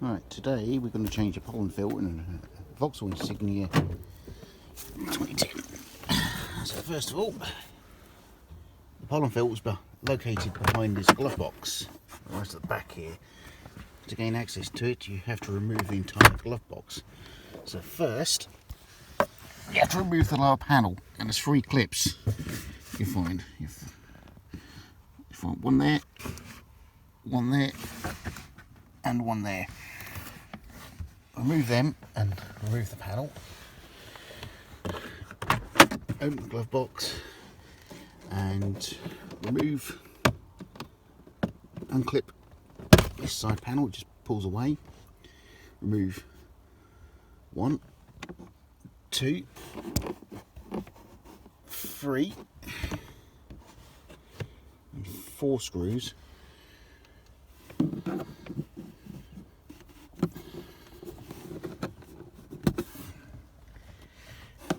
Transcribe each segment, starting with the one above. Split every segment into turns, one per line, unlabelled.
Right, today we're going to change a pollen filter in a Vauxhall Insignia 2010. So first of all, the pollen filter is located behind this glove box, right at the back here. To gain access to it, you have to remove the entire glove box. So first, you have to remove the lower panel, and there's 3 clips you find. You find one there, and one there. Remove them and remove the panel. Open the glove box and unclip this side panel, it just pulls away. Remove 1, 2, 3, and 4 screws.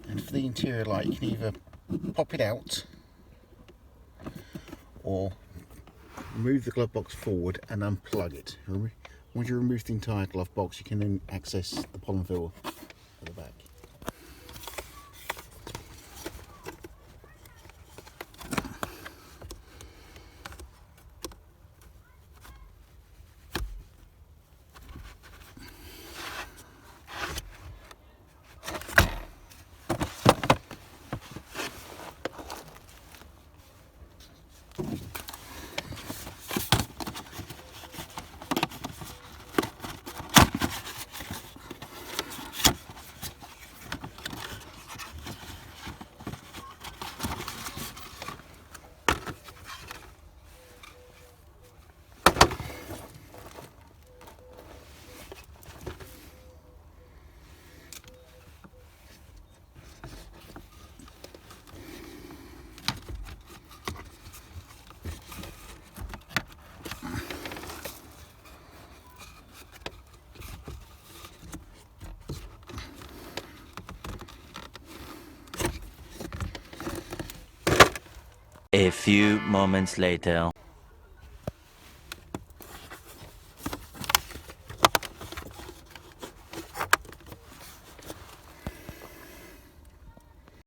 And for the interior light, you can either pop it out or remove the glove box forward and unplug it. Once you remove the entire glove box, you can then access the pollen filter at the back.
A few moments later.